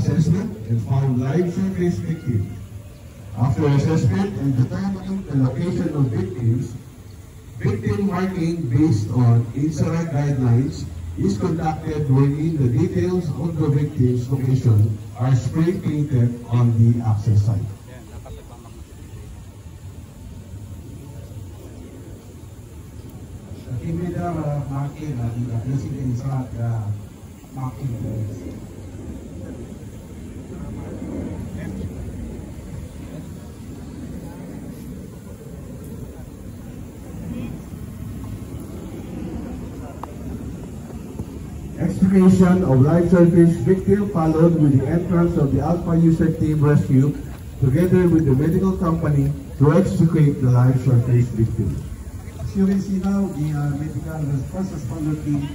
assessment and found live surface victims. After assessment and determining the location of victims, victim marking based on INSARAG guidelines is conducted wherein the details of the victim's location are spray painted on the access site. Immediate marking using the INSARAG marking place. Excavation of live surface victim followed with the entrance of the Alpha User Team Rescue together with the medical company to excavate the live surface victim. As you can see now, the medical first responder team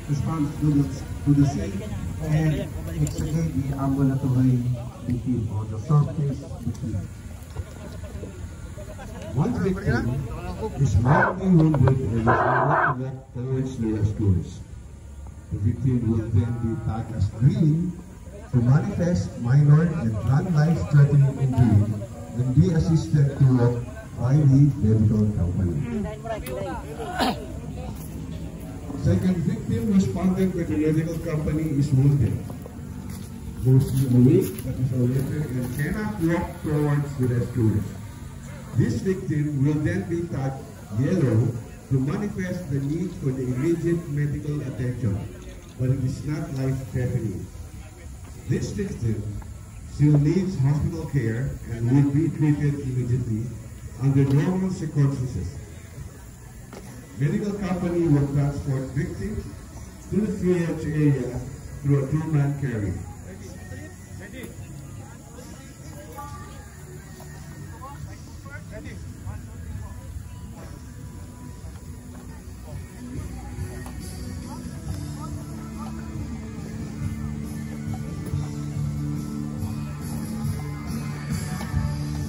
responds to the scene and excavate the ambulatory victim or the surface victim. One victim is mortally wounded and is able to get towards the rescuers. The victim will then be tagged as green to manifest minor and non-life-threatening injury and be assisted to walk by the medical company. Second victim responded with the medical company is wounded, mostly awake, that is oriented, and cannot walk towards the rescuers. This victim will then be tagged yellow to manifest the need for the immediate medical attention, but it is not life-threatening. This victim still needs hospital care and will be treated immediately under normal circumstances. Medical company will transport victims to the triage area through a two-man carry.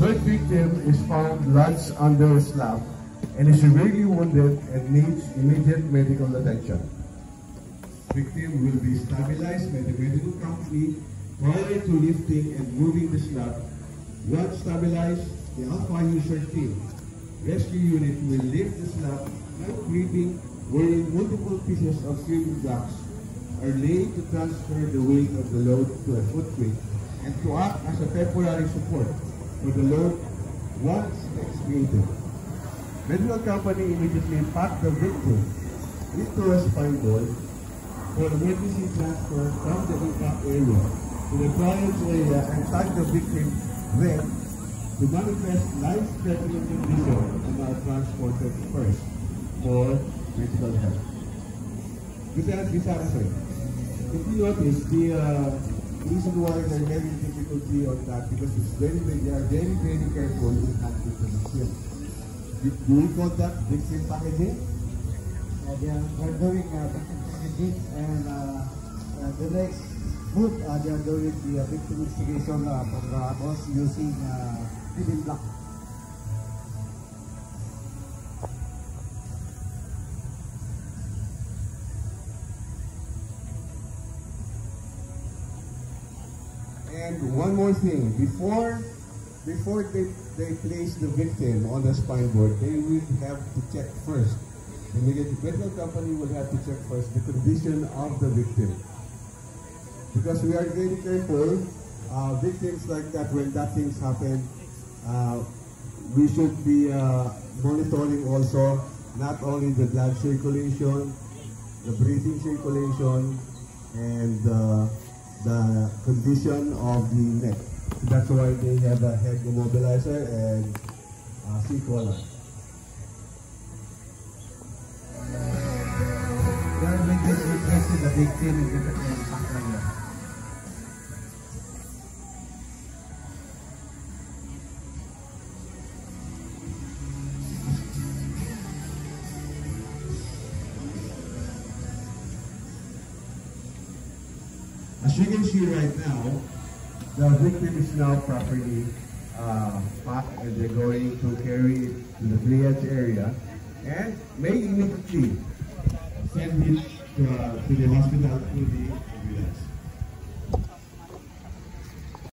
Third victim is found lodged under a slab and is severely wounded and needs immediate medical attention. Victim will be stabilized by the medical company prior to lifting and moving the slab. Once stabilized, the Alpha User Team Rescue Unit will lift the slab by creeping, wherein multiple pieces of cement blocks are laid to transfer the weight of the load to a footway and to act as a temporary support for the load once excavated. Medical company immediately packed the victim into a spine board for emergency transfer from the impact area to the triage area and tagged the victim then to manifest life-threatening condition and are transported first for medical help. Lieutenant Bisara, sir, if you notice, the reason why they're having difficulty on that because they are very careful in handling the victim. Do we call that victim packaging? They are doing victim packaging, and the next move they are doing the victim investigation programs using building block. And one more thing, before they place the victim on the spine board, they will have to check first. The medical company will have to check first the condition of the victim. Because we are very careful, victims like that, when that things happen, we should be monitoring also not only the blood circulation, the breathing circulation, and the condition of the neck. That's why they have a head immobilizer and C-collar. They are interested the victim in different factors. As you can see right now, the victim is now properly packed and they're going to carry it to the triage area and may immediately send it to the hospital, to the